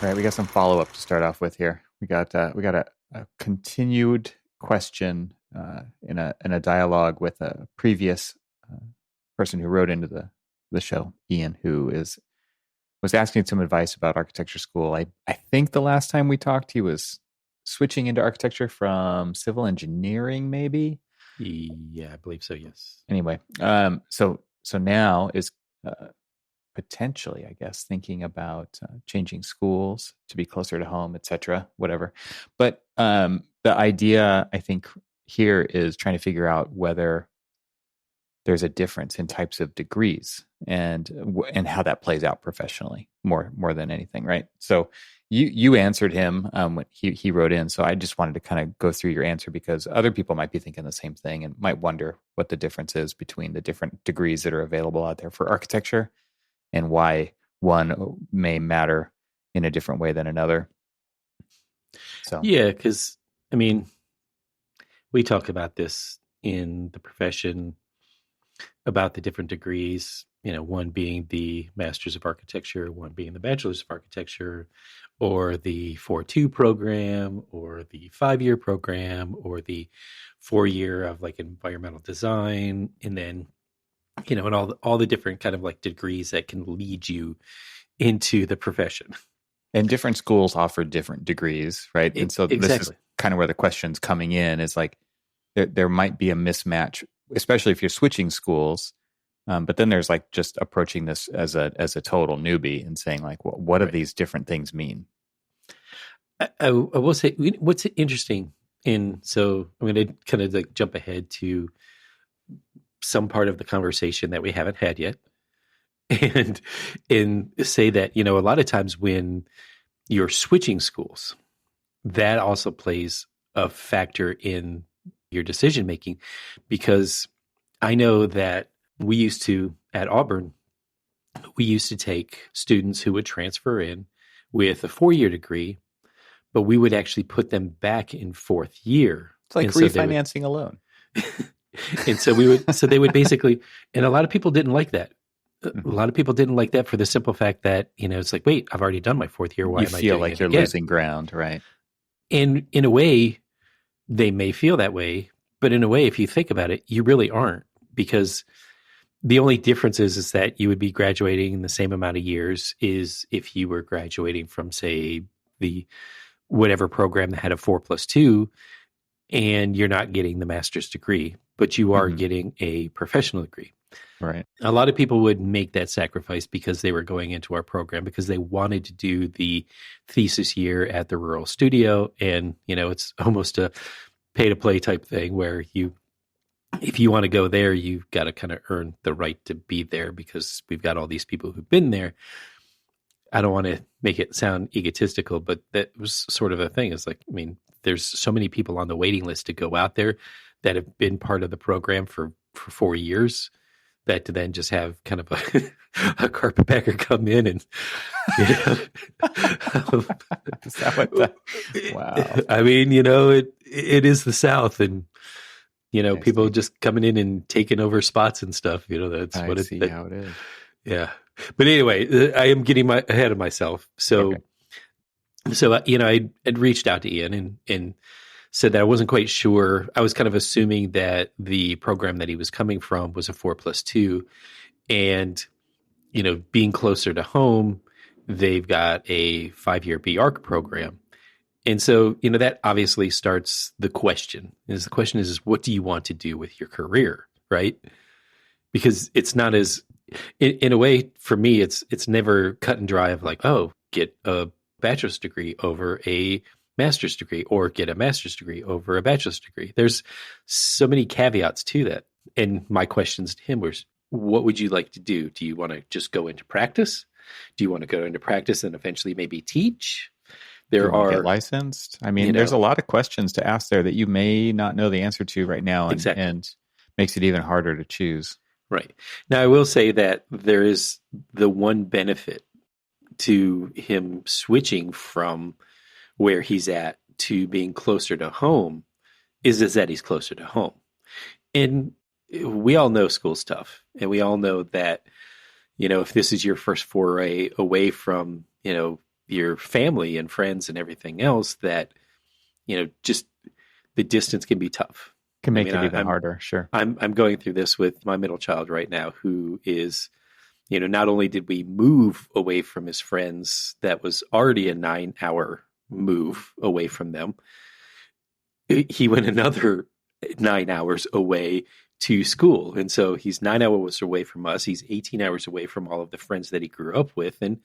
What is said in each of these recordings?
All right, we got some follow up to start off with here. We got a continued question in a dialogue with a previous uh, person who wrote into the show, Ian, who is was asking some advice about architecture school. I think the last time we talked, he was switching into architecture from civil engineering, maybe. Yeah, I believe so. Yes. Anyway, so now is uh, potentially, I guess, thinking about changing schools to be closer to home, etc., whatever. But the idea, I think, here is trying to figure out whether there's a difference in types of degrees and how that plays out professionally more than anything, right? So you answered him when he wrote in. So I just wanted to kind of go through your answer because other people might be thinking the same thing and might wonder what the difference is between the different degrees that are available out there for architecture and why one may matter in a different way than another. So Yeah, because I mean, we talk about this in the profession about the different degrees, one being the Masters of Architecture, one being the Bachelors of Architecture, or the 4.2 program, or the 5-year program, or the 4-year of like environmental design, and then, and all the different kind of like degrees that can lead you into the profession. and different schools offer different degrees, right? And so this is Exactly. kind of where the question's coming in is like there might be a mismatch, especially if you're switching schools. But then there's like just approaching this as a total newbie and saying like, what do Right. these different things mean? I will say what's interesting so I'm going to kind of like jump ahead to some part of the conversation that we haven't had yet and say that, a lot of times when you're switching schools, that also plays a factor in your decision making, because I know that we used to, at Auburn, we used to take students who would transfer in with a 4-year degree, but we would actually put them back in 4th year. It's like And so they would, refinancing a loan. and so they would basically, and a lot of people didn't like that. A lot of people didn't like that for the simple fact that, it's like, wait, I've already done my 4th year. Why You am I feel doing like it you're again? losing ground, right? And in a way, they may feel that way, but in a way, if you think about it, you really aren't, because the only difference is that you would be graduating in the same amount of years is if you were graduating from, say, the whatever program that had a 4+2, and you're not getting the master's degree, but you are getting a professional degree. Right. A lot of people would make that sacrifice because they were going into our program because they wanted to do the thesis year at the rural studio. And, it's almost a pay to play type thing where if you want to go there, you've got to kind of earn the right to be there because we've got all these people who've been there. I don't want to make it sound egotistical, but that was sort of a thing. It's like, I mean, there's so many people on the waiting list to go out there that have been part of the program for 4 years, that to then just have kind of a carpetbagger come in and, Is that what that? Wow. I mean, it is the South, and, people see. just coming in and taking over spots and stuff, that's I what see how it is. yeah. But anyway, I am getting ahead of myself. So, Okay. I'd reached out to Ian and said that I wasn't quite sure. I was kind of assuming that the program that he was coming from was a 4+2, and, being closer to home, they've got a 5-year B.Arch program. And so, that obviously starts the question. The question is, what do you want to do with your career, right? Because it's not as, in a way, for me, it's never cut and dry of like, oh, get a bachelor's degree over a master's degree, or get a master's degree over a bachelor's degree. There's so many caveats to that. And my questions to him was, what would you like to do? Do you want to just go into practice? Do you want to go into practice and eventually maybe teach? Do you want to get licensed? I mean, there's a lot of questions to ask there that you may not know the answer to right now, and makes it even harder to choose. Right. Now, I will say that there is the one benefit to him switching from where he's at to being closer to home is that he's closer to home. And we all know school's tough. And we all know that, if this is your first foray away from, your family and friends and everything else that, just the distance can be tough. Can I make mean, it even I'm harder. Sure. I'm going through this with my middle child right now, who is, not only did we move away from his friends, that was already a 9-hour move away from them. He went another 9 hours away to school. And so he's 9 hours away from us. He's 18 hours away from all of the friends that he grew up with. And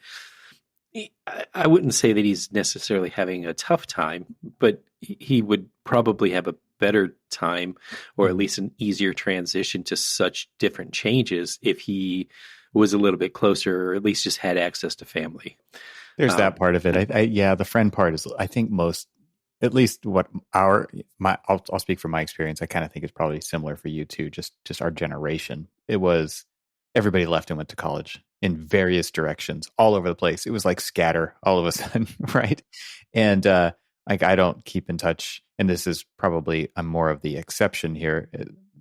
I wouldn't say that he's necessarily having a tough time, but he would probably have a better time, or at least an easier transition to such different changes if he was a little bit closer, or at least just had access to family. There's that part of it. The friend part is, I think most, at least what I'll speak from my experience. I kind of think it's probably similar for you too. Just our generation. It was everybody left and went to college in various directions all over the place. It was like scatter all of a sudden, right? And I don't keep in touch. And this is probably, I'm more of the exception here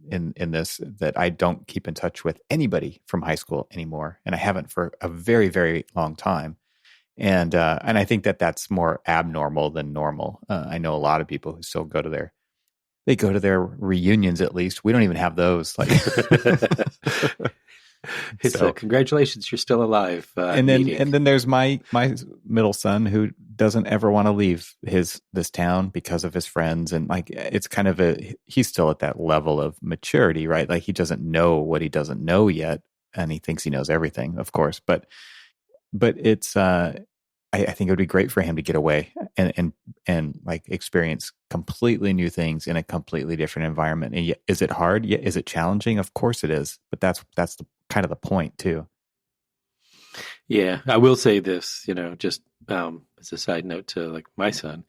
in this, that I don't keep in touch with anybody from high school anymore, and I haven't for a very, very long time. And I think that that's more abnormal than normal. I know a lot of people who still go to their reunions. At least we don't even have those. Like, so congratulations, you're still alive. And then there's my middle son, who doesn't ever want to leave this town because of his friends, and like it's kind of he's still at that level of maturity, right? Like he doesn't know what he doesn't know yet, and he thinks he knows everything, of course, but it's I think it would be great for him to get away and like experience completely new things in a completely different environment. And is it hard? Yeah. Is it challenging? Of course it is. But that's the kind of the point too. Yeah, I will say this, just as a side note to like my son,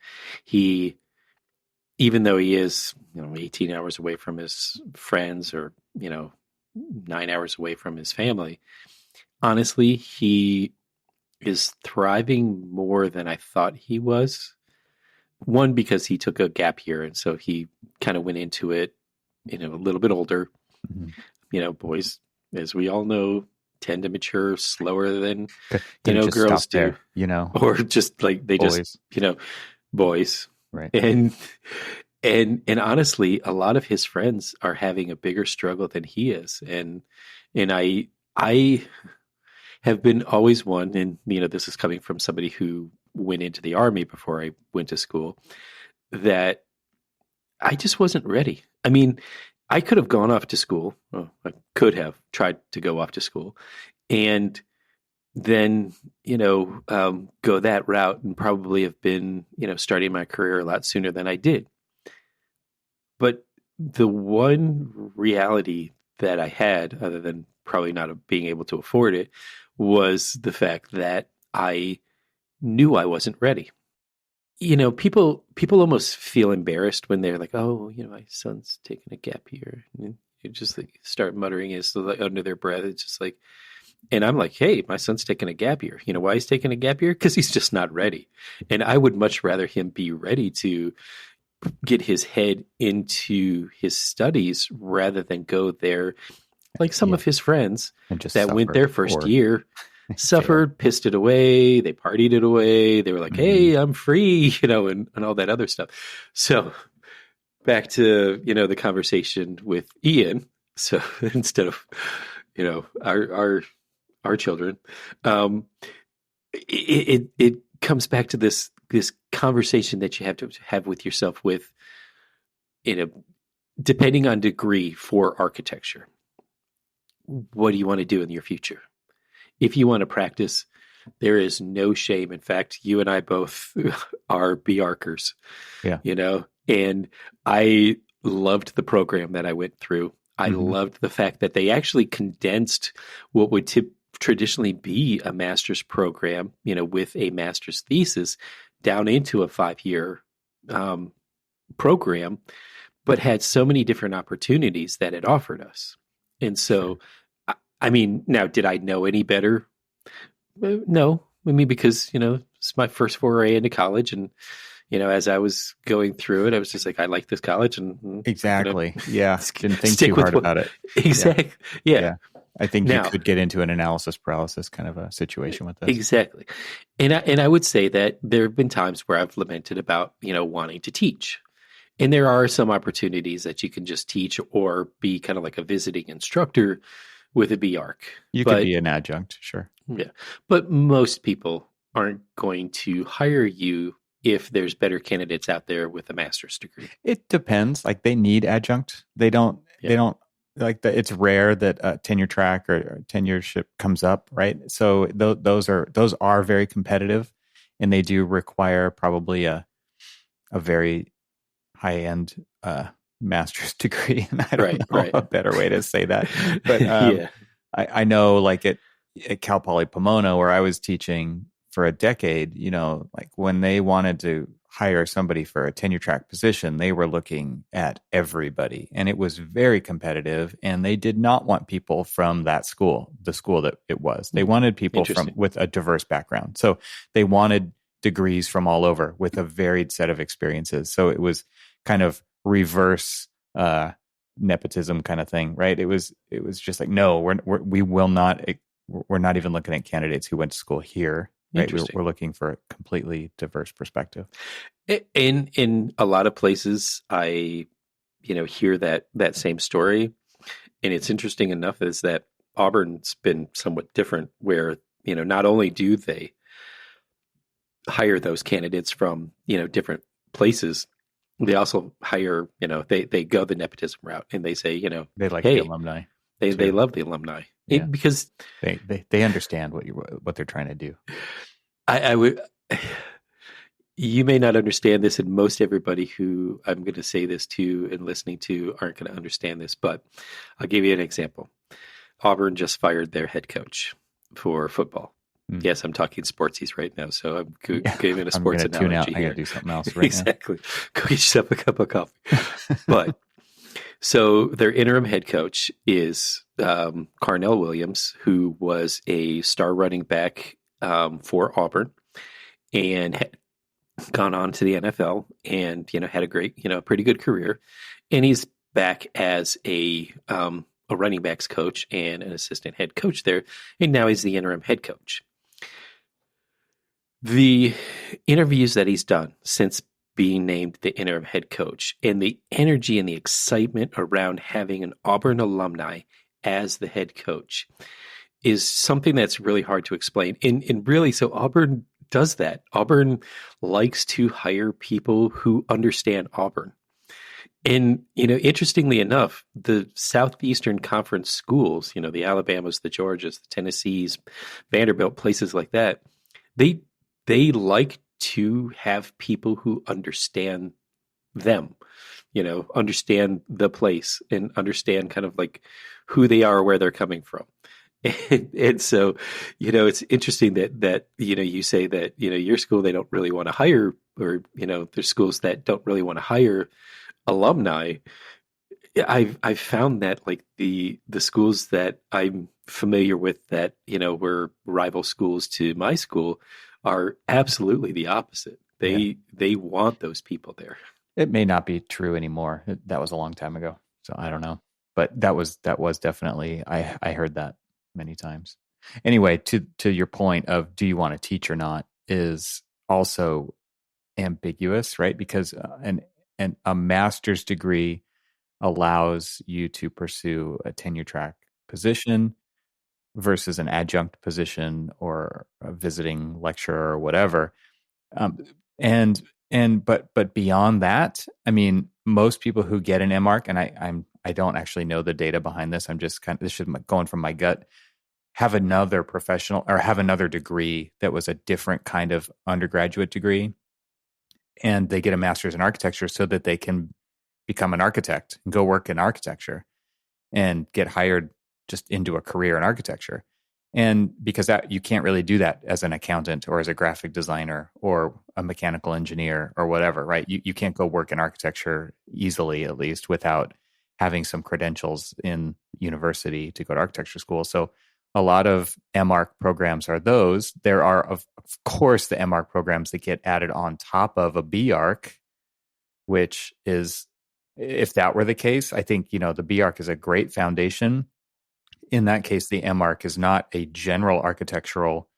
even though he is, 18 hours away from his friends, or 9 hours away from his family, honestly, he is thriving more than I thought he was. One, because he took a gap year, and so he kind of went into it, a little bit older. Mm-hmm. Boys, as we all know, tend to mature slower than girls do. There, or just like they boys. Just boys, right? And honestly, a lot of his friends are having a bigger struggle than he is, and I have been always one, and this is coming from somebody who went into the Army before I went to school, that I just wasn't ready. I mean, I could have gone off to school. Well, I could have tried to go off to school, and then go that route, and probably have been starting my career a lot sooner than I did. But the one reality that I had, other than probably not being able to afford it, was the fact that I knew I wasn't ready. People almost feel embarrassed when they're like, "Oh, my son's taking a gap year," and you just like start muttering it under their breath. It's just like, and I'm like, "Hey, my son's taking a gap year. You know why he's taking a gap year? Because he's just not ready." And I would much rather him be ready to get his head into his studies rather than go there like some of his friends that went their first year, suffered, pissed it away, they partied it away, they were like, "Hey, I'm free," and all that other stuff. So back to, the conversation with Ian. So instead of, our children, it comes back to this conversation that you have to have with yourself with, depending on degree for architecture. What do you want to do in your future? If you want to practice, there is no shame. In fact, you and I both are B.Archers. Yeah. And I loved the program that I went through. I loved the fact that they actually condensed what would traditionally be a master's program, with a master's thesis down into a 5-year program, but had so many different opportunities that it offered us. And so, I mean, now, did I know any better? No. I mean, because, it's my first foray into college. And, as I was going through it, I was just like, I like this college. And exactly. Yeah. Didn't think too hard about it. Exactly. Yeah. I think you Now, could get into an analysis paralysis kind of a situation with this. exactly. And I would say that there have been times where I've lamented about, wanting to teach. And there are some opportunities that you can just teach or be kind of like a visiting instructor with a B.Arch. You could be an adjunct, sure. Yeah. But most people aren't going to hire you if there's better candidates out there with a master's degree. It depends. Like they need adjunct. They don't like it's rare that a tenure track or tenureship comes up, right? So those are very competitive, and they do require probably a very high end master's degree. And I don't know a better way to say that, but I know like at Cal Poly Pomona, where I was teaching for a decade, like when they wanted to hire somebody for a tenure track position, they were looking at everybody, and it was very competitive, and they did not want people from that school, the school that it was. They wanted people with a diverse background. So they wanted degrees from all over with a varied set of experiences. So it was kind of reverse nepotism kind of thing, right? It was just like, no, we will not. We're not even looking at candidates who went to school here. Right, we're looking for a completely diverse perspective. In a lot of places, I hear that same story, and it's interesting enough is that Auburn's been somewhat different, where not only do they hire those candidates from different places, they also hire they go the nepotism route, and they say they like the alumni. They love the alumni because they understand what they're trying to do. I would. You may not understand this, and most everybody who I'm going to say this to and listening to aren't going to understand this. But I'll give you an example. Auburn just fired their head coach for football. Mm. Yes, I'm talking sportsies right now, so I'm giving a sports analogy tune out. here. I got to do something else right exactly. Go get yourself a cup of coffee. But so their interim head coach is Carnell Williams, who was a star running back for Auburn and had gone on to the NFL and, had a great, pretty good career. And he's back as a running backs coach and an assistant head coach there. And now he's the interim head coach. The interviews that he's done since being named the interim head coach and the energy and the excitement around having an Auburn alumni as the head coach is something that's really hard to explain. And really, so Auburn does that. Auburn likes to hire people who understand Auburn. And, interestingly enough, the Southeastern Conference schools, the Alabamas, the Georgias, the Tennessees, Vanderbilt, places like that, they like to have people who understand them, understand the place and understand kind of like who they are, where they're coming from. And so, it's interesting that you say that, your school, they don't really want to hire, or, there's schools that don't really want to hire alumni. I've found that like the schools that I'm familiar with that, were rival schools to my school are absolutely the opposite. They want those people there. It may not be true anymore. That was a long time ago. So I don't know, but that was definitely, I heard that many times. Anyway, to your point of do you want to teach or not is also ambiguous, right? Because a master's degree allows you to pursue a tenure track position versus an adjunct position or a visiting lecturer or whatever. But beyond that, I mean, most people who get an MArch, and I don't actually know the data behind this. I'm just this is going from my gut. Have another professional or have another degree that was a different kind of undergraduate degree, and they get a master's in architecture so that they can become an architect and go work in architecture and get hired just into a career in architecture. And because you can't really do that as an accountant or as a graphic designer or a mechanical engineer or whatever, right? You can't go work in architecture easily, at least, without having some credentials in university to go to architecture school. So a lot of MArch programs are those. There are, of course, the MArch programs that get added on top of a B.Arch, which is, if that were the case, I think, the B.Arch is a great foundation. in that case, the MArch is not a general architectural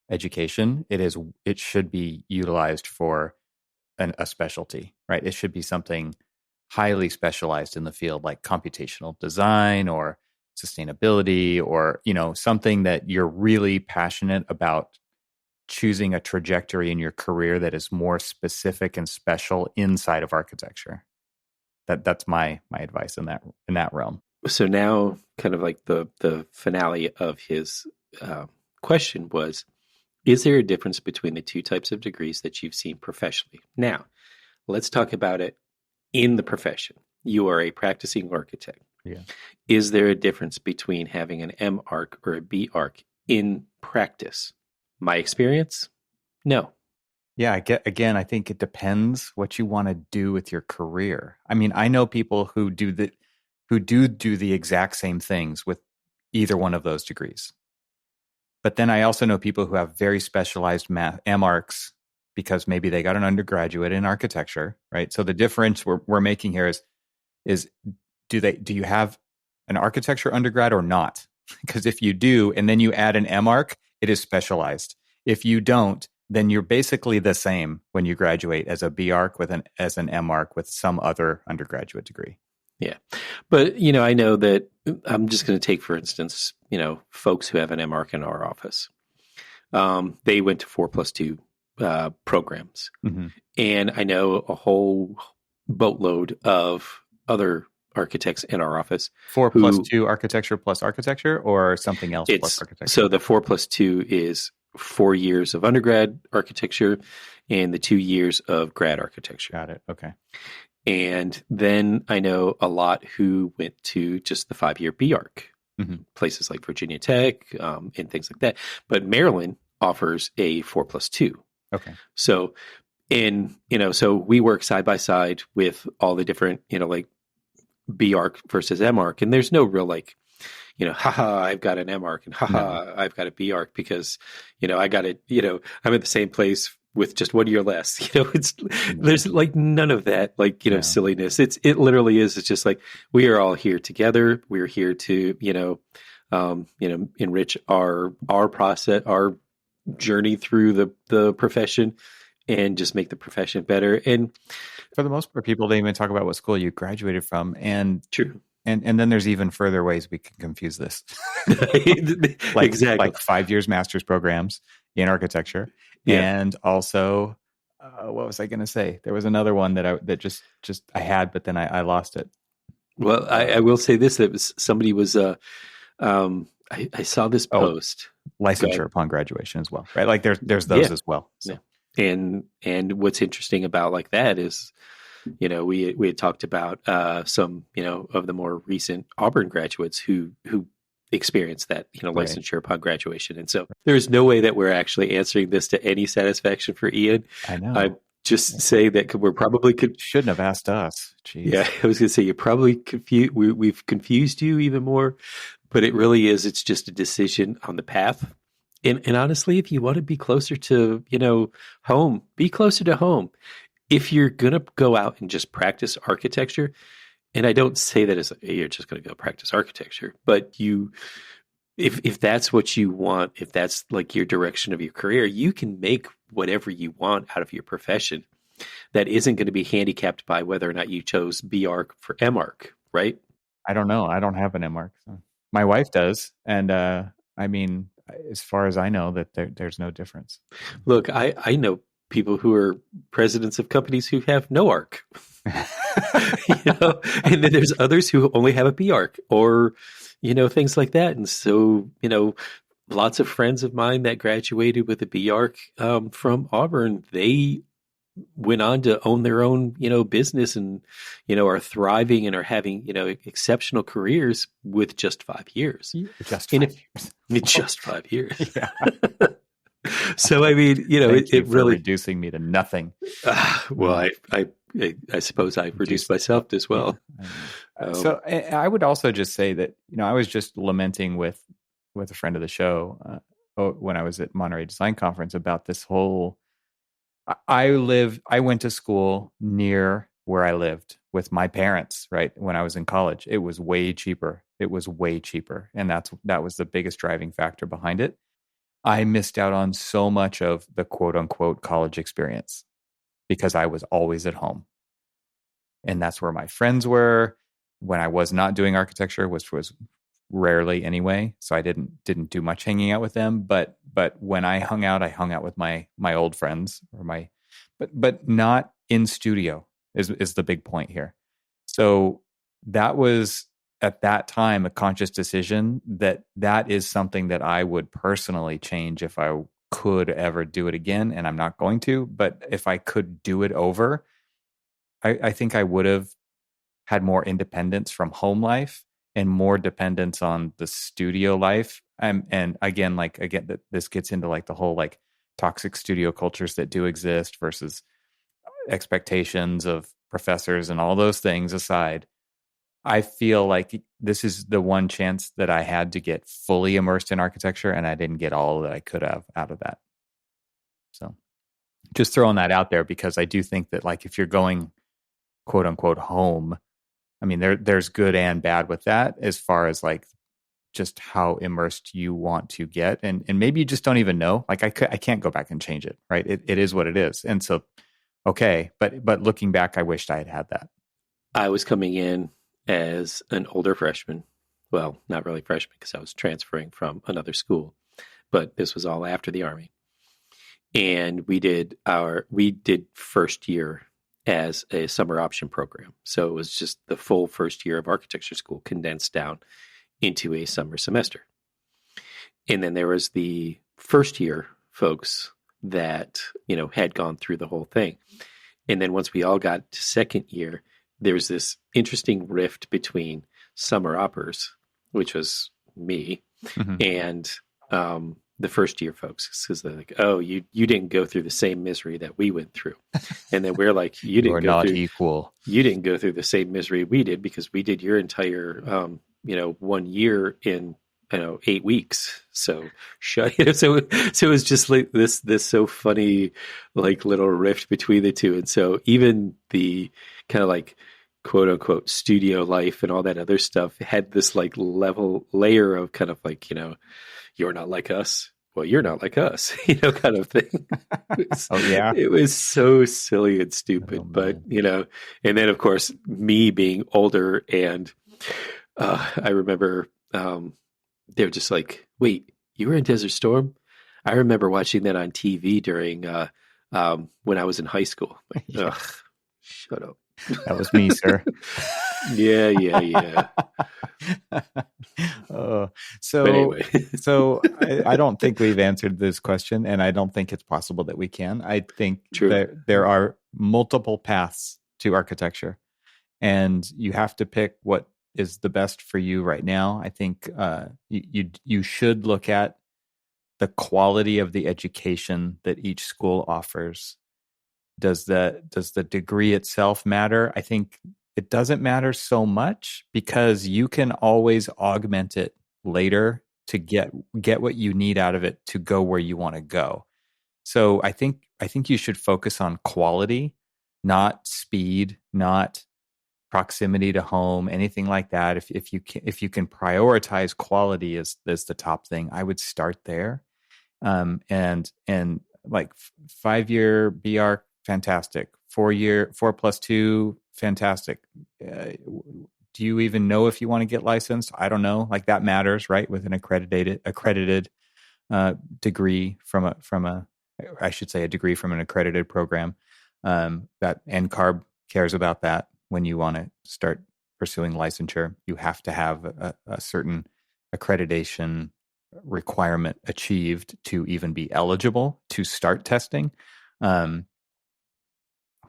education. It should be utilized for a specialty, right? It should be something highly specialized in the field, like computational design or sustainability, or something that you're really passionate about, choosing a trajectory in your career that is more specific and special inside of architecture. That's my advice in that realm. So now, kind of like the finale of his question was, is there a difference between the two types of degrees that you've seen professionally? Now, let's talk about it in the profession. You are a practicing architect. Yeah. Is there a difference between having an M.Arch or a B.Arch in practice? My experience, no. Yeah, I think it depends what you want to do with your career. I mean, I know people who do the exact same things with either one of those degrees. But then I also know people who have very specialized M.Archs because maybe they got an undergraduate in architecture, right? So the difference we're making here is do you have an architecture undergrad or not? Because if you do, and then you add an M.Arch, it is specialized. If you don't, then you're basically the same when you graduate as a B.Arch as an M.Arch with some other undergraduate degree. Yeah. But, I know that I'm just going to take, for instance, folks who have an M.Arch in our office. They went to 4+2 programs. Mm-hmm. And I know a whole boatload of other architects in our office. 4+2 architecture plus architecture, or something else plus architecture? So the 4+2 is 4 years of undergrad architecture and the 2 years of grad architecture. Got it. Okay. And then I know a lot who went to just the 5-year B.Arch, mm-hmm. places like Virginia Tech and things like that. But Maryland offers a 4+2. Okay. So, so we work side by side with all the different, like B.Arch versus M.Arch, and there's no real haha, I've got an M.Arch and haha, I've got a B.Arch because, I got it, I'm at the same place with just 1 year less. There's none of that, silliness. It literally is. It's just we are all here together. We're here to, enrich our process, our journey through the profession, and just make the profession better. And for the most part, people don't even talk about what school you graduated from. And true. And then there's even further ways we can confuse this. Exactly. Like 5 years master's programs in architecture. Yeah. And also, what was I going to say? There was another one that I had, but then I lost it. Well, I will say this, that somebody was, I saw this post. Licensure upon graduation as well, right? There's those as well. So. Yeah. And what's interesting about that is, we had talked about some, of the more recent Auburn graduates who experienced that, licensure upon graduation. And so there's no way that we're actually answering this to any satisfaction for Ian. I know. I just say that we're probably shouldn't have asked us. Jeez. Yeah, I was going to say you're probably confused. We've confused you even more, but it really is. It's just a decision on the path. And honestly, if you want to be closer to, home, be closer to home. If you're going to go out and just practice architecture, and I don't say that as you're just going to go practice architecture, but if that's what you want, if that's your direction of your career, you can make whatever you want out of your profession. That isn't going to be handicapped by whether or not you chose B.Arch for M.Arch, right? I don't know. I don't have an M.Arch. So. My wife does. And I mean, as far as I know, that there's no difference. Look, I know people who are presidents of companies who have no arc, and then there's others who only have a B.Arch or, things like that. And so, lots of friends of mine that graduated with a B.Arch from Auburn, they went on to own their own, business and, are thriving and are having, exceptional careers with just 5 years. Just 5 years. Just 5 years. Yeah. So, I mean, it really reducing me to nothing. Well, I suppose I reduced myself as well. So I would also just say that, I was just lamenting with a friend of the show when I was at Monterey Design Conference about this whole, I went to school near where I lived. with my parents, right? When I was in college, it was way cheaper. It was way cheaper. And that was the biggest driving factor behind it. I missed out on so much of the quote unquote college experience because I was always at home. And that's where my friends were when I was not doing architecture, which was rarely anyway. So I didn't do much hanging out with them. But when I hung out with my old friends but not in studio is the big point here. So that was at that time a conscious decision that is something that I would personally change if I could ever do it again. And I'm not going to, but if I could do it over, I think I would have had more independence from home life and more dependence on the studio life. And again, this gets into like the whole like toxic studio cultures that do exist versus expectations of professors and all those things aside. I feel like this is the one chance that I had to get fully immersed in architecture, and I didn't get all that I could have out of that. So just throwing that out there, because I do think that like if you're going quote unquote home, I mean, there's good and bad with that as far as like just how immersed you want to get. And maybe you just don't even know. Like I can't go back and change it, right? It is what it is. And so, okay. But looking back, I wished I had had that. I was coming in as an older freshman. Well, not really freshman because I was transferring from another school, but this was all after the Army. And we did first year as a summer option program. So it was just the full first year of architecture school condensed down into a summer semester. And then there was the first year folks that, had gone through the whole thing. And then once we all got to second year, there's this interesting rift between summer oppers, which was me, and the first year folks, because they're like, oh, you didn't go through the same misery that we went through. And then we're like, you didn't go through equal. You didn't go through the same misery we did because we did your entire 1 year in 8 weeks. So so it was just like this so funny like little rift between the two. And so even the kind of like quote unquote studio life and all that other stuff had this like layer of kind of like, you're not like us. Well, you're not like us, kind of thing. It was so silly and stupid, but and then of course me being older and I remember they were just like, wait, you were in Desert Storm? I remember watching that on TV during when I was in high school. Like, ugh, shut up. That was me, sir. Yeah. So anyway. So I don't think we've answered this question, and I don't think it's possible that we can. I think that there are multiple paths to architecture, and you have to pick what is the best for you right now. I think you should look at the quality of the education that each school offers. Does the degree itself matter? I think it doesn't matter so much because you can always augment it later to get what you need out of it to go where you want to go. So I think you should focus on quality, not speed, not proximity to home, anything like that. If you can prioritize quality as the top thing, I would start there. And like 5-year B.Arch, fantastic. 4+2, fantastic. Do you even know if you want to get licensed? I don't know. Like that matters, right? With an accredited degree I should say a degree from an accredited program. That NCARB cares about that. When you want to start pursuing licensure, you have to have a certain accreditation requirement achieved to even be eligible to start testing. A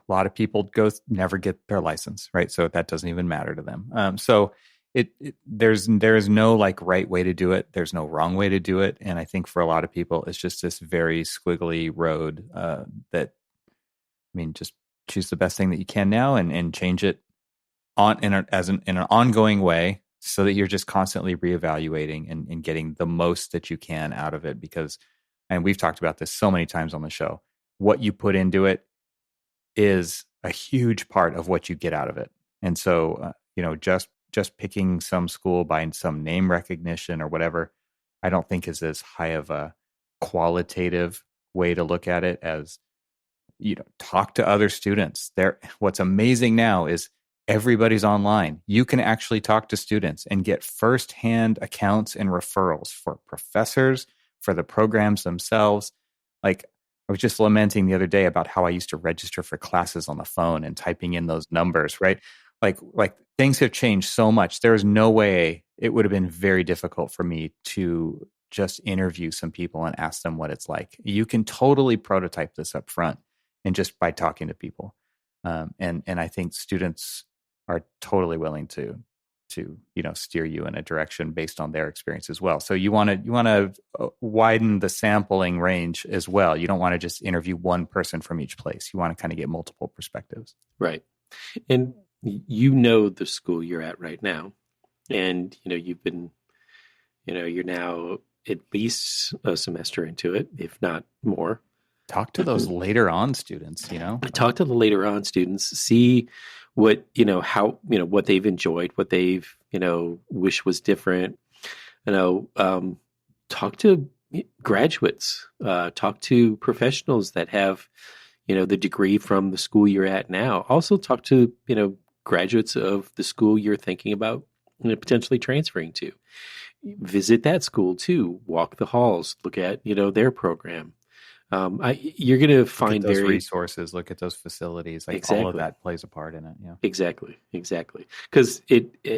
lot of people never get their license, right? So that doesn't even matter to them. So there is no like right way to do it. There's no wrong way to do it. And I think for a lot of people, it's just this very squiggly road that, just choose the best thing that you can now and change it in an ongoing way so that you're just constantly reevaluating and getting the most that you can out of it. Because, and we've talked about this so many times on the show, what you put into it is a huge part of what you get out of it. And so, just picking some school by some name recognition or whatever, I don't think is as high of a qualitative way to look at it as, talk to other students. What's amazing now is everybody's online. You can actually talk to students and get firsthand accounts and referrals for professors, for the programs themselves. Like, I was just lamenting the other day about how I used to register for classes on the phone and typing in those numbers, right? Like things have changed so much. There is no way. It would have been very difficult for me to just interview some people and ask them what it's like. You can totally prototype this up front and just by talking to people. And I think students are totally willing to steer you in a direction based on their experience as well. So you want to widen the sampling range as well. You don't want to just interview one person from each place. You want to kind of get multiple perspectives. Right. And the school you're at right now, and you've been, you're now at least a semester into it, if not more. Talk to those later on students, Talk to the later on students, see what, how, what they've enjoyed, what they've, wish was different. Talk to graduates, talk to professionals that have, the degree from the school you're at now. Also talk to, graduates of the school you're thinking about potentially transferring to. Visit that school too, walk the halls, look at, their program. You're going to find those resources, look at those facilities, like exactly. All of that plays a part in it. Yeah, exactly. Because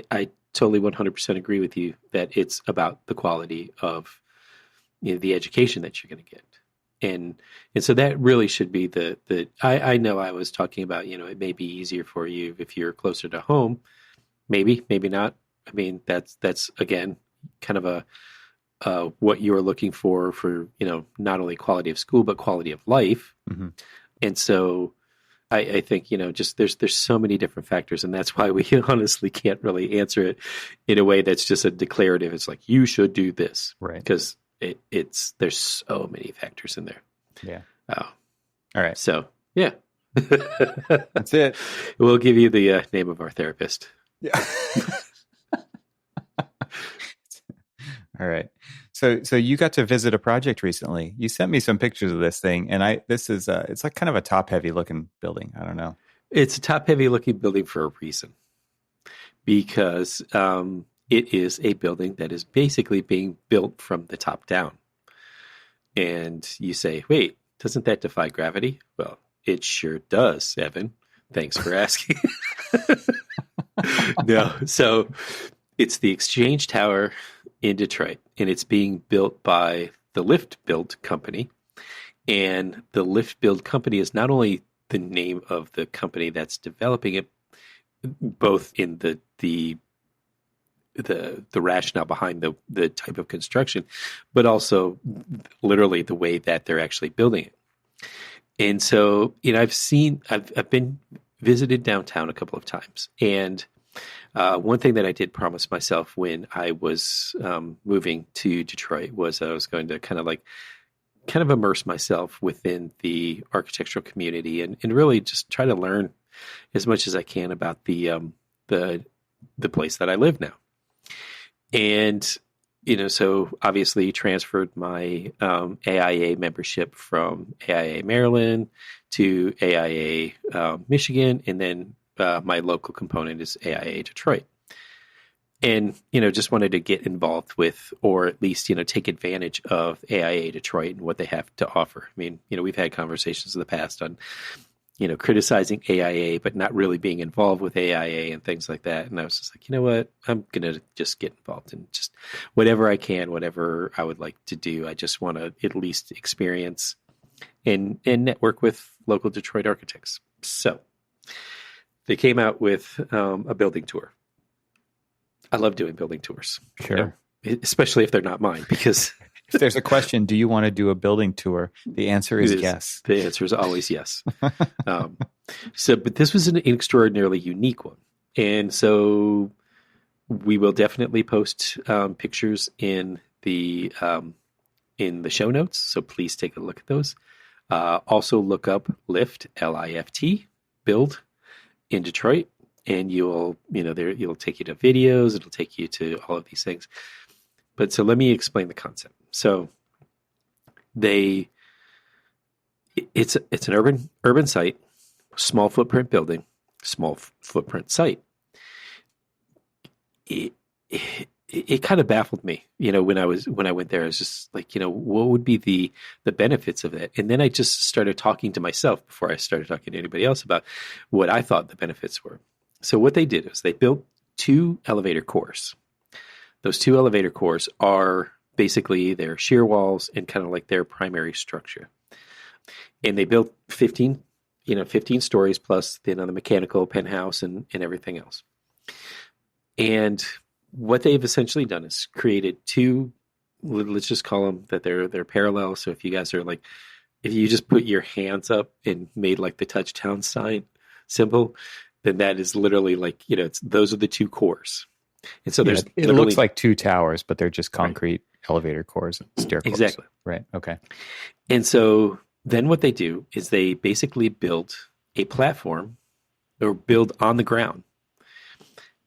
I totally 100% agree with you that it's about the quality of the education that you're going to get, and so that really should be the. I know I was talking about it may be easier for you if you're closer to home, maybe not. I mean that's again kind of a. What you're looking for not only quality of school but quality of life, mm-hmm. And so I think just there's so many different factors, and that's why we honestly can't really answer it in a way that's just a declarative. It's like you should do this, right? Because there's so many factors in there. Yeah. All right. So yeah, that's it. We'll give you the name of our therapist. Yeah. All right. So you got to visit a project recently. You sent me some pictures of this thing, and this is it's like kind of a top-heavy looking building. I don't know. It's a top-heavy looking building for a reason, because it is a building that is basically being built from the top down. And you say, wait, doesn't that defy gravity? Well, it sure does, Evan. Thanks for asking. No, so it's the Exchange Tower in Detroit, and it's being built by the Lift Build Company. And the Lift Build Company is not only the name of the company that's developing it, both in the rationale behind the type of construction, but also literally the way that they're actually building it. And so, I've been visited downtown a couple of times, and one thing that I did promise myself when I was moving to Detroit was I was going to kind of immerse myself within the architectural community and really just try to learn as much as I can about the place that I live now. And so obviously transferred my AIA membership from AIA Maryland to AIA Michigan, and then my local component is AIA Detroit. And, just wanted to get involved with, or at least, take advantage of AIA Detroit and what they have to offer. I mean, we've had conversations in the past on, criticizing AIA, but not really being involved with AIA and things like that. And I was just like, you know what, I'm going to just get involved in just whatever I can, whatever I would like to do. I just want to at least experience and network with local Detroit architects. So they came out with a building tour. I love doing building tours. Sure. Especially if they're not mine, because if there's a question, do you want to do a building tour? The answer is yes. The answer is always yes. But this was an extraordinarily unique one. And so we will definitely post pictures in the show notes. So please take a look at those. Also look up Lift, Lift, Build in Detroit. and it'll take you to videos, it'll take you to all of these things. But so let me explain the concept. So it's an urban site, small footprint building, small footprint site. It kind of baffled me, when I went there. I was just like, what would be the benefits of it? And then I just started talking to myself before I started talking to anybody else about what I thought the benefits were. So what they did is they built 2 elevator cores. Those 2 elevator cores are basically their shear walls and kind of like their primary structure. And they built 15 stories plus then on the mechanical penthouse and everything else. And what they've essentially done is created 2, let's just call them that they're parallel. So if you guys are like, if you just put your hands up and made like the touchdown sign symbol, then that is literally like, those are the 2 cores. And so it looks like 2 towers, but they're just concrete elevator cores and stair cores. Exactly. Right. Okay. And so then what they do is they basically build a platform, or build on the ground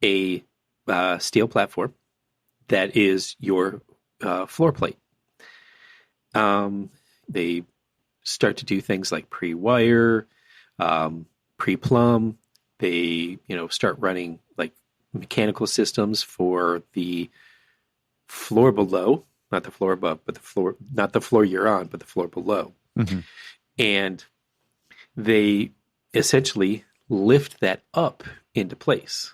a steel platform that is your floor plate. They start to do things like pre-wire, pre-plumb. They start running like mechanical systems for the floor below, not the floor above, but not the floor you're on, but the floor below. Mm-hmm. And they essentially lift that up into place.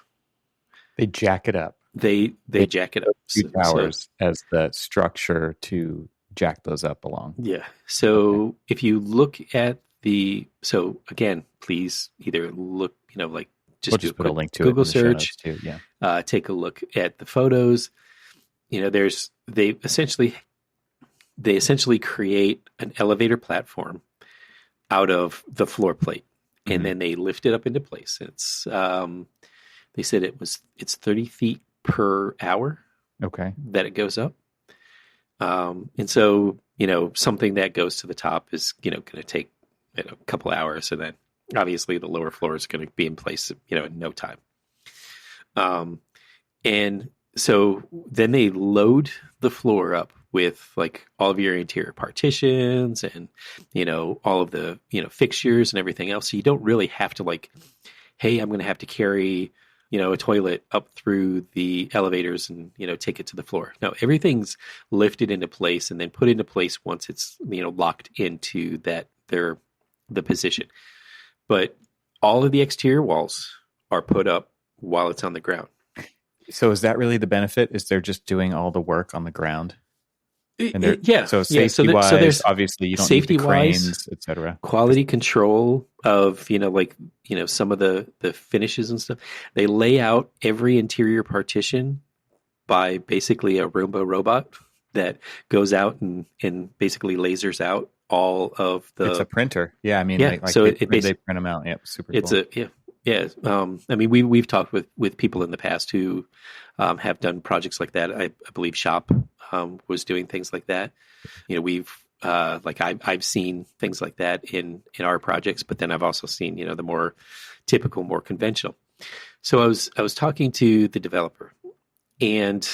They jack it up. They jack it up. 2 towers as the structure to jack those up along. Yeah. So if you look at again, please either look, just we'll put a link to Google it in the search. Too. Yeah. Take a look at the photos. They essentially create an elevator platform out of the floor plate, and Mm-hmm. then they lift it up into place. It's they said it's 30 feet per hour. Okay. That it goes up. And so, something that goes to the top is, going to take, a couple hours. And then obviously the lower floor is going to be in place, in no time. And so then they load the floor up with like all of your interior partitions and, all of the, fixtures and everything else. So you don't really have to like, hey, I'm going to have to carry, a toilet up through the elevators and, take it to the floor. No, everything's lifted into place and then put into place once it's, locked into the position. But all of the exterior walls are put up while it's on the ground. So is that really the benefit? Is they're just doing all the work on the ground? And yeah. So safety-wise, there's obviously you don't need the cranes, et cetera. Quality control of, some of the finishes and stuff. They lay out every interior partition by basically a Roomba robot that goes out and basically lasers out all of the... It's a printer. Yeah, I mean, yeah. So they print them out. Yeah, super it's cool. Yeah. I mean, we've talked with people in the past who have done projects like that. I believe Shop was doing things like that. We've I've seen things like that in our projects, but then I've also seen the more typical, more conventional. So I was talking to the developer, and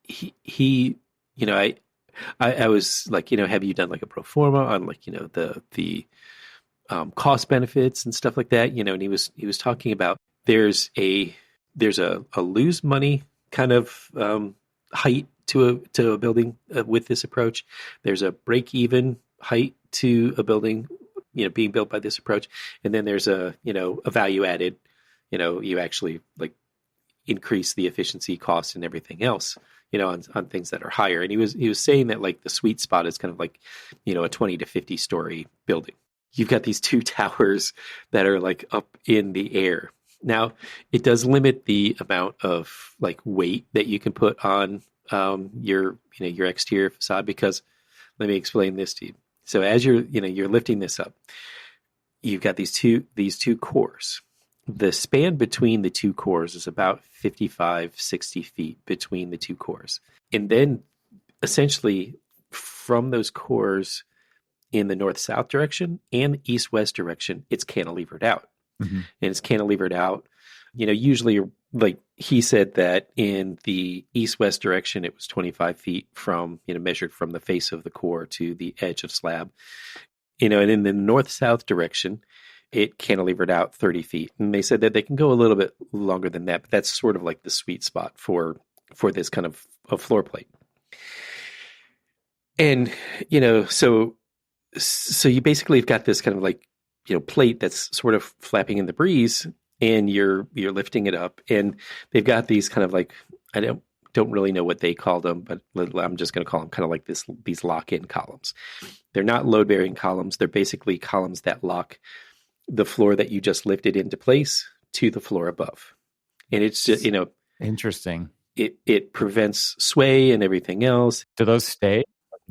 he I was like, have you done like a pro forma on like the cost benefits and stuff like that, and he was talking about there's a lose money kind of height to a building with this approach. There's a break even height to a building, being built by this approach, and then there's a value added. You actually like increase the efficiency, cost, and everything else. On things that are higher. And he was saying that like the sweet spot is kind of like a 20 to 50 story building. You've got these 2 towers that are like up in the air. Now, it does limit the amount of like weight that you can put on your exterior facade, because let me explain this to you. So as you're lifting this up, you've got these two cores. The span between the 2 cores is about 55, 60 feet between the 2 cores. And then essentially from those cores in the north-south direction and east-west direction, it's cantilevered out. Mm-hmm. And it's cantilevered out usually, like he said that in the east-west direction, it was 25 feet from, measured from the face of the core to the edge of slab. And in the north-south direction, it cantilevered out 30 feet. And they said that they can go a little bit longer than that, but that's sort of like the sweet spot for this kind of a floor plate. And, so you basically have got this kind of like, plate that's sort of flapping in the breeze, and you're lifting it up, and they've got these kind of like, I don't really know what they call them, but I'm just going to call them kind of like these lock-in columns. They're not load-bearing columns. They're basically columns that lock the floor that you just lifted into place to the floor above. And it's just, interesting. It prevents sway and everything else. Do those stay?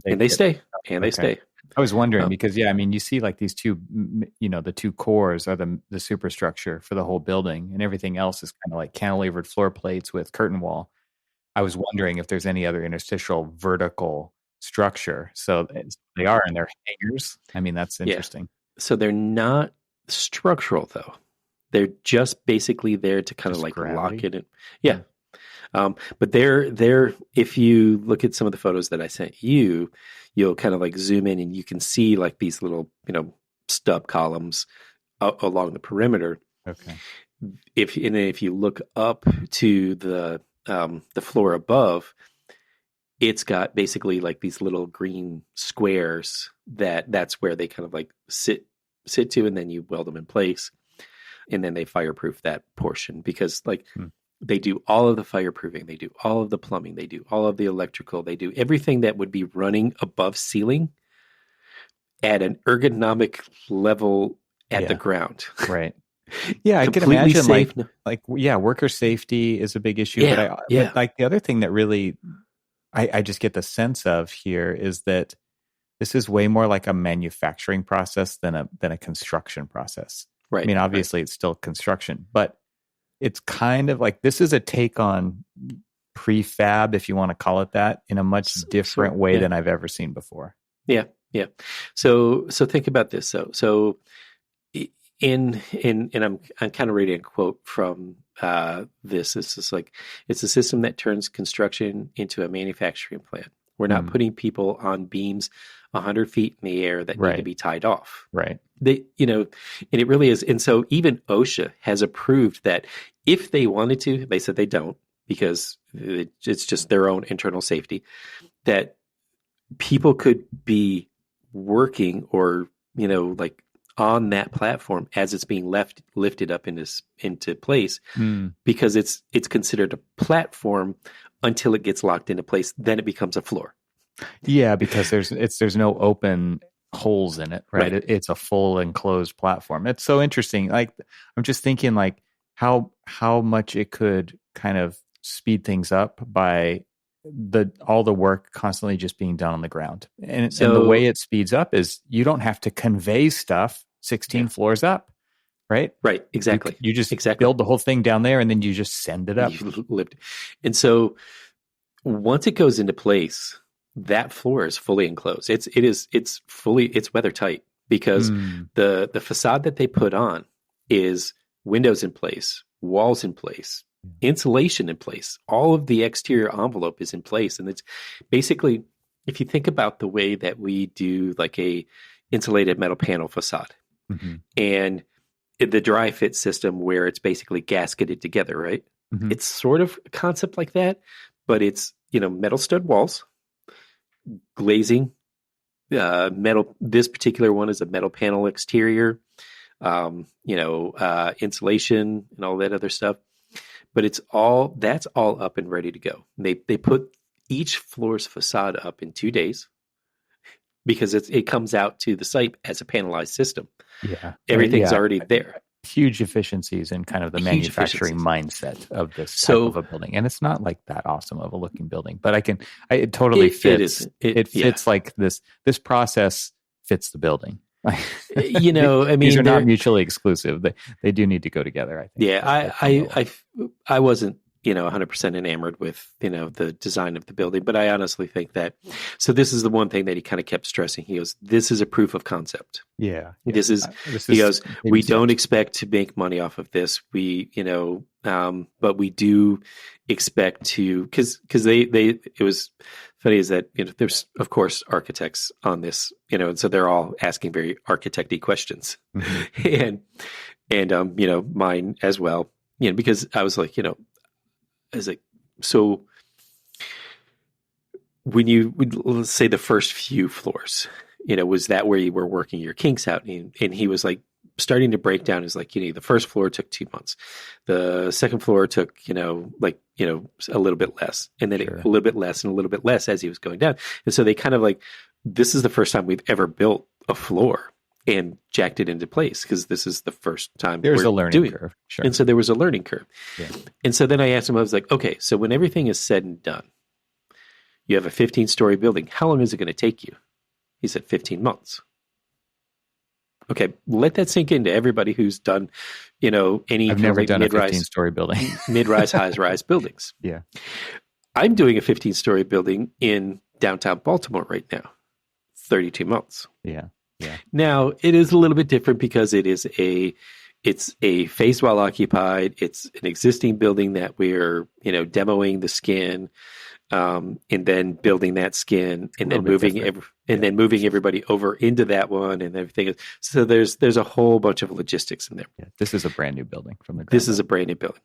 They stay. They stay. I was wondering because, you see like these two, the two cores are the superstructure for the whole building, and everything else is kind of like cantilevered floor plates with curtain wall. I was wondering if there's any other interstitial vertical structure. So they are, and they're hangers. That's interesting. Yeah. So they're not structural though. They're just basically there to kind of like gravity. Lock it in. Yeah. But they're, if you look at some of the photos that I sent you, you'll kind of like zoom in and you can see like these little, stub columns along the perimeter. Okay. If you look up to the floor above, it's got basically like these little green squares that's where they kind of like sit to, and then you weld them in place, and then they fireproof that portion because like they do all of the fireproofing, they do all of the plumbing, they do all of the electrical, they do everything that would be running above ceiling at an ergonomic level at the ground. Right. Yeah, I can imagine worker safety is a big issue. Yeah, but like the other thing that really I just get the sense of here is that this is way more like a manufacturing process than a construction process. Right. Obviously it's still construction, but it's kind of like this is a take on prefab, if you want to call it that, in a much different way than I've ever seen before. Yeah, yeah. So think about this. So and I'm kind of reading a quote from this. This is like, it's a system that turns construction into a manufacturing plant. We're not putting people on beams 100 feet in the air that need to be tied off. Right. And it really is. And so even OSHA has approved that if they wanted to, they said they don't because it's just their own internal safety, that people could be working or, like on that platform as it's being lifted up into place because it's considered a platform until it gets locked into place. Then it becomes a floor. Yeah, because there's no open holes in it, right? It's a full enclosed platform. It's so interesting. Like I'm just thinking like how much it could kind of speed things up by all the work constantly just being done on the ground. And the way it speeds up is you don't have to convey stuff 16 floors up, right? Right, exactly. You just build the whole thing down there and then you just send it up. And so once it goes into place, that floor is fully enclosed. It's weather tight because the facade that they put on is windows in place, walls in place, insulation in place. All of the exterior envelope is in place. And it's basically, if you think about the way that we do like a insulated metal panel facade and the dry fit system where it's basically gasketed together, right? It's sort of a concept like that, but it's, metal stud walls, glazing, metal. This particular one is a metal panel exterior, insulation and all that other stuff. But that's all up and ready to go. They put each floor's facade up in 2 days because it comes out to the site as a panelized system. Yeah, everything's already there. Huge efficiencies in kind of the manufacturing mindset of this type of a building. And it's not like that awesome of a looking building, but it totally fits. It fits like this process fits the building. These are not mutually exclusive. They do need to go together, I think. Yeah, I wasn't 100% enamored with, the design of the building. But I honestly think that, so this is the one thing that he kind of kept stressing. He goes, this is a proof of concept. Yeah. He goes, we don't steps. expect to make money off of this. But we do expect to, because it was funny is that, there's of course architects on this, and so they're all asking very architect-y questions. Mm-hmm. and mine as well, because I was like, so when let's say the first few floors, was that where you were working your kinks out? And he was like, starting to break down is like, the first floor took 2 months. The second floor took, a little bit less, and then Sure. a little bit less and a little bit less as he was going down. And so they kind of like, this is the first time we've ever built a floor and jacked it into place, because this is the first time There's we're a learning doing curve. Sure. And so there was a learning curve. Yeah. And so then I asked him, I was like, okay, so when everything is said and done, you have a 15-story building. How long is it going to take you? He said 15 months. Okay, let that sink into everybody who's done, any I've never done mid-rise, a 15-story building. mid-rise, high-rise buildings. Yeah. I'm doing a 15-story building in downtown Baltimore right now, 32 months. Yeah. Now, it is a little bit different because it's a phase while occupied. It's an existing building that we're, demoing the skin, and then building that skin, and then moving everybody over into that one and everything. So there's a whole bunch of logistics in there. Yeah. This is a brand new building from the ground This is up. a brand new building.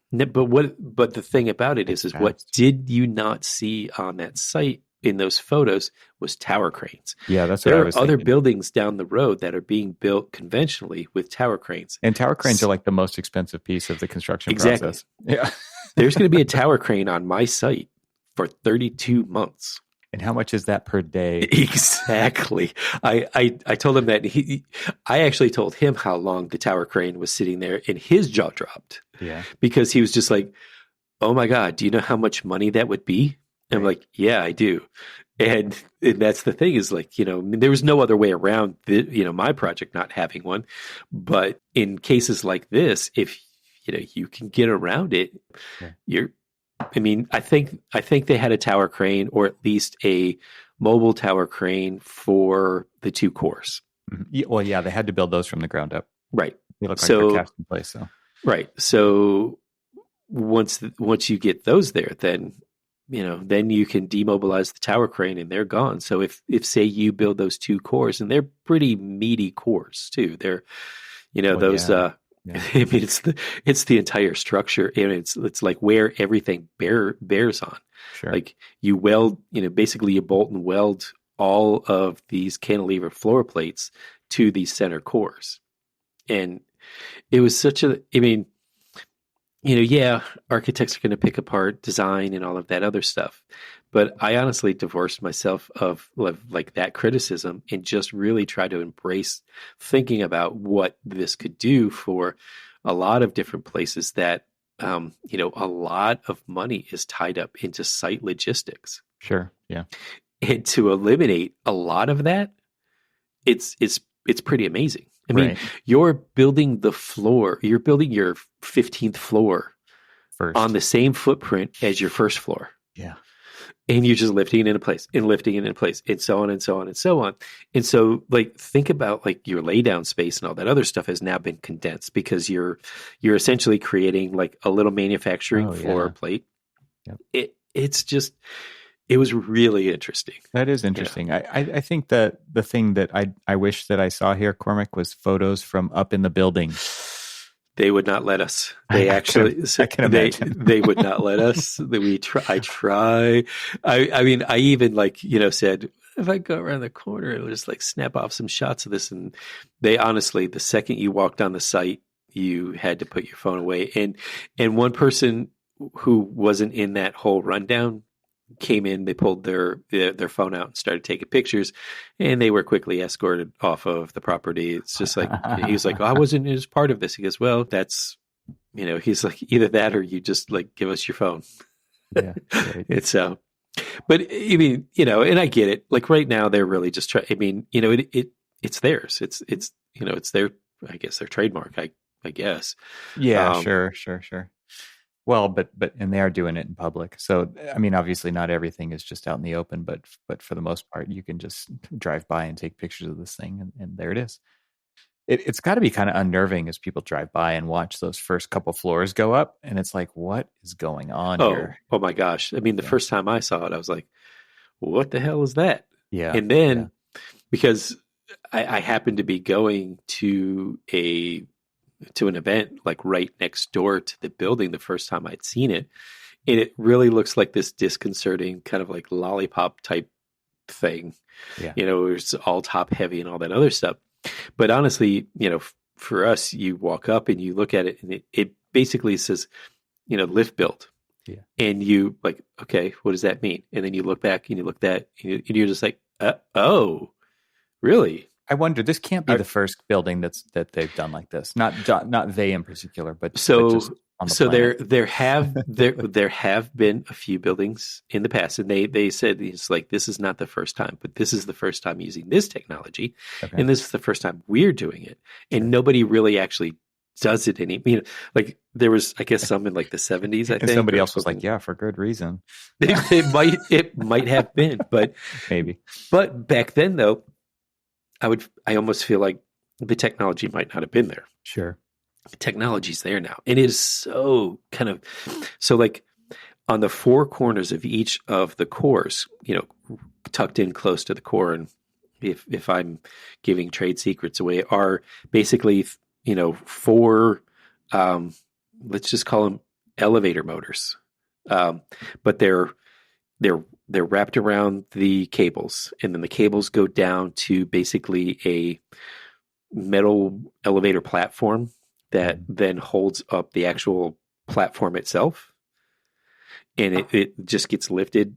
But the thing about it is what did you not see on that site in those photos was tower cranes. Yeah, that's what I was There are other thinking. buildings down the road that are being built conventionally with tower cranes. And tower cranes are like the most expensive piece of the construction Exactly. process. Yeah. There's going to be a tower crane on my site for 32 months. And how much is that per day? Exactly. I told him that I actually told him how long the tower crane was sitting there, and his jaw dropped. Yeah. Because he was just like, oh my God, do you know how much money that would be? And I'm like, yeah, I do. And that's the thing is like, there was no other way around my project not having one. But in cases like this, if, you can get around it, I think they had a tower crane, or at least a mobile tower crane for the 2 cores. Mm-hmm. Yeah, well, yeah, they had to build those from the ground up. Right. They look like they're cast in place. So. Right. So once you get those there, then you can demobilize the tower crane and they're gone. So if say you build those 2 cores, and they're pretty meaty cores too, they're, those, Yeah. I mean, it's the entire structure, and it's like where everything bears on. Sure. Like you weld, basically you bolt and weld all of these cantilever floor plates to these center cores. And it was architects are going to pick apart design and all of that other stuff. But I honestly divorced myself of like that criticism and just really try to embrace thinking about what this could do for a lot of different places that, a lot of money is tied up into site logistics. Sure. Yeah. And to eliminate a lot of that, it's pretty amazing. I mean, you're building the floor, you're building your 15th floor first on the same footprint as your first floor. Yeah. And you're just lifting it into place and lifting it into place and so on and so on and so on. And so like, think about like your laydown space and all that other stuff has now been condensed because you're essentially creating like a little manufacturing floor plate. Yep. It was really interesting. That is interesting. I think that the thing that I wish that I saw here, Cormac, was photos from up in the building. They would not let us. They actually, I can imagine. they would not let us. I try. I mean, I even said, if I go around the corner, it'll just like snap off some shots of this. And they honestly, the second you walked on the site, you had to put your phone away. And one person who wasn't in that whole rundown came in, they pulled their phone out and started taking pictures, and they were quickly escorted off of the property. It's just like, he was like, oh, I wasn't as part of this. He goes, well, that's, he's like, either that or you just like give us your phone. Yeah. Right. And so, but I mean, and I get it. Like right now they're really just trying, I mean, it's theirs. It's it's their, I guess their trademark, I guess. Yeah, sure. Well, but and they are doing it in public. So I mean, obviously, not everything is just out in the open, but for the most part, you can just drive by and take pictures of this thing, and there it is. It's got to be kind of unnerving as people drive by and watch those first couple floors go up, and it's like, what is going on Oh, here? oh my gosh. I mean, the Yeah, first time I saw it, I was like, what the hell is that? yeah, And yeah. then because I happened to be going to an event like right next door to the building the first time I'd seen it. And it really looks like this disconcerting kind of like lollipop type thing. Yeah. It's all top heavy and all that other stuff. But honestly, for us, you walk up and you look at it and it basically says, lift built. Yeah. And you like, okay, what does that mean? And then you look back and you look that and you're just like, oh, really? I wonder. This can't be the first building that they've done like this. Not they in particular, but just on the planet. there have been a few buildings in the past, and they said it's like this is not the first time, but this is the first time using this technology, Okay. and this is the first time we're doing it, and nobody really actually does it like there was, I guess, some in like the 70s, I And think. somebody else was like, yeah, for good reason. It might have been, but Maybe. But back then, though, I almost feel like the technology might not have been there. Sure. The technology's there now. And it is so like on the four corners of each of the cores, tucked in close to the core. And if I'm giving trade secrets away, are basically, four, let's just call them elevator motors. But they're wrapped around the cables, and then the cables go down to basically a metal elevator platform that then holds up the actual platform itself. And it just gets lifted,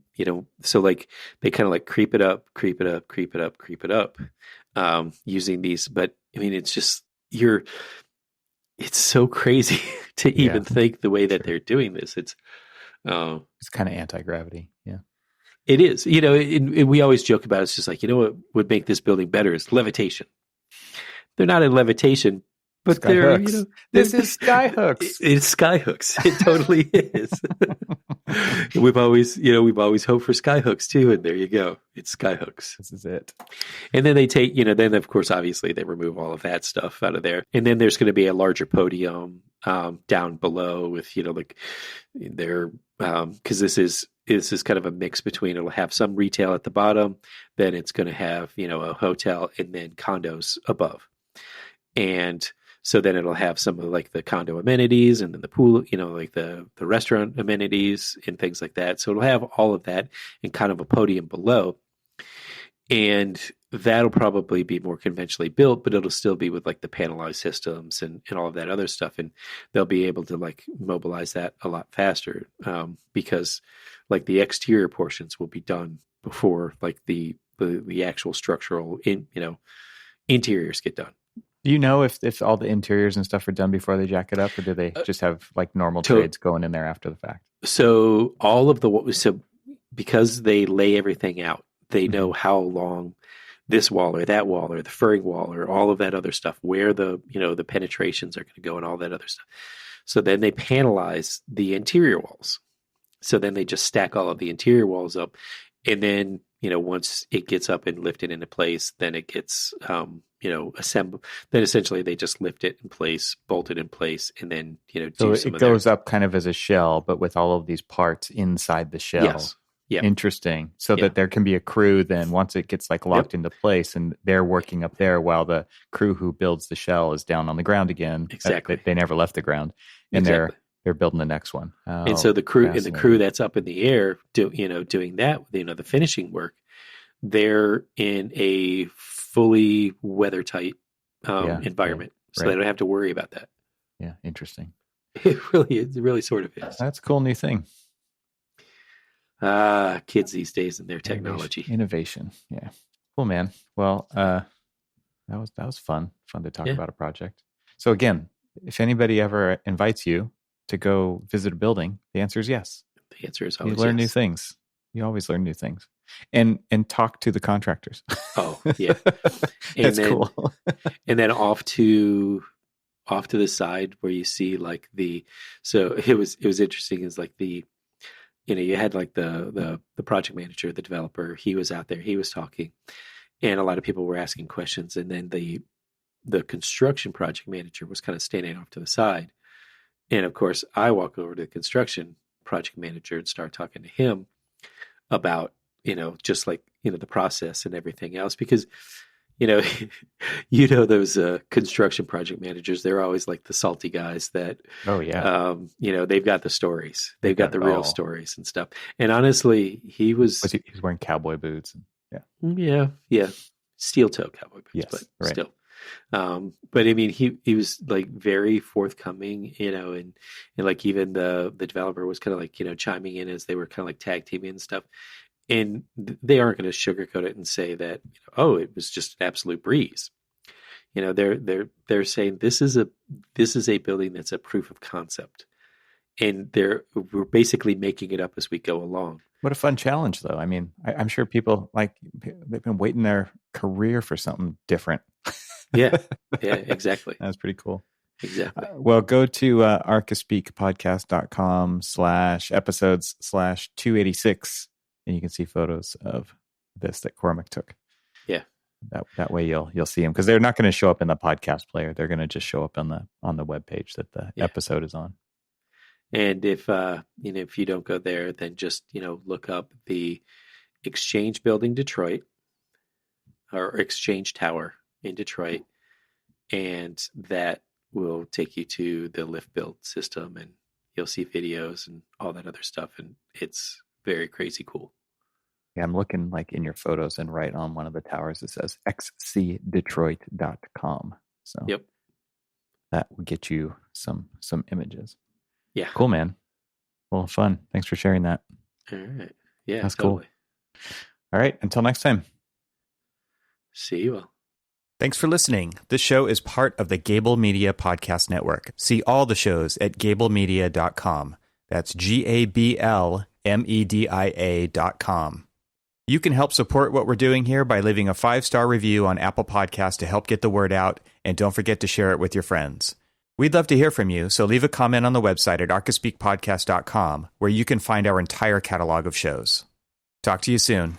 so like they kind of like creep it up, using these. But I mean, it's just, it's so crazy to even think the way that they're doing this. It's kind of anti-gravity. Yeah. It is, and we always joke about it. It's just like, what would make this building better is levitation. They're not in levitation, but they're, this is Skyhooks. It's Skyhooks. It totally is. We've always hoped for Skyhooks too, and there you go. It's Skyhooks. This is it. And then they take, then of course, obviously they remove all of that stuff out of there, and then there's going to be a larger podium down below with, like their because this is kind of a mix between, it'll have some retail at the bottom, then it's going to have, a hotel, and then condos above. And so then it'll have some of like the condo amenities, and then the pool, like the restaurant amenities and things like that. So it'll have all of that and kind of a podium below. And that'll probably be more conventionally built, but it'll still be with like the panelized systems and all of that other stuff. And they'll be able to like mobilize that a lot faster because like the exterior portions will be done before like the actual structural interiors get done. Do you know if all the interiors and stuff are done before they jack it up, or do they just have like normal trades going in there after the fact? So because they lay everything out, they know how long this wall or that wall or the furring wall or all of that other stuff, where the penetrations are going to go and all that other stuff. So then they panelize the interior walls. So then they just stack all of the interior walls up, and then once it gets up and lifted into place, then it gets assembled. Then essentially they just lift it in place, bolt it in place, and then so it goes up kind of as a shell, but with all of these parts inside the shell. Yes. Yeah. Interesting. So that there can be a crew then once it gets like locked into place, and they're working up there while the crew who builds the shell is down on the ground again. Exactly. They never left the ground, and they're building the next one. Oh, and so the crew that's up in the air doing that, the finishing work, they're in a fully weather tight environment. So they don't have to worry about that. Yeah. Interesting. It really sort of is. That's a cool new thing. Kids these days and their technology. Innovation. Yeah. Cool, man. Well, that was fun to talk about a project. So again, if anybody ever invites you to go visit a building, the answer is yes. The answer is always you learn yes. new things. You always learn new things. And talk to the contractors. Oh, yeah. That's cool. And then off to off to the side where you see like so it was interesting is like you had like the project manager, the developer, he was out there, he was talking, and a lot of people were asking questions, and then the construction project manager was kind of standing off to the side. And of course, I walk over to the construction project manager and start talking to him about, just like, the process and everything else, because, those construction project managers, they're always like the salty guys that, oh yeah, they've got the stories, they've got the real stories and stuff. And honestly, he's wearing cowboy boots. Yeah. Steel toe cowboy boots, yes, but right. Still. But I mean, he was like very forthcoming, and like even the developer was kind of like, chiming in as they were kind of like tag teaming and stuff. And they aren't going to sugarcoat it and say that, it was just an absolute breeze. They're saying this is a building that's a proof of concept, and we're basically making it up as we go along. What a fun challenge, though. I mean, I'm sure people they've been waiting their career for something different. Yeah, exactly. That's pretty cool. Exactly. Well, go to archispeakpodcast.com/episodes/286, and you can see photos of this that Cormac took. Yeah. That way you'll see them, because they're not going to show up in the podcast player. They're going to just show up on the webpage that the episode is on. And if you don't go there, then just look up the Exchange Building Detroit, or Exchange Tower in Detroit, and that will take you to the lift build system, and you'll see videos and all that other stuff, and it's very crazy cool. Yeah, I'm looking like in your photos, and right on one of the towers it says xcdetroit.com. So yep, that will get you some images. Yeah. Cool, man. Well, fun. Thanks for sharing that. All right. Yeah, that's totally. Cool. All right. Until next time. See you all. Thanks for listening. This show is part of the Gable Media Podcast Network. See all the shows at gablemedia.com. That's GABLMEDIA.com. You can help support what we're doing here by leaving a 5-star review on Apple Podcasts to help get the word out, and don't forget to share it with your friends. We'd love to hear from you, so leave a comment on the website at archispeakpodcast.com, where you can find our entire catalog of shows. Talk to you soon.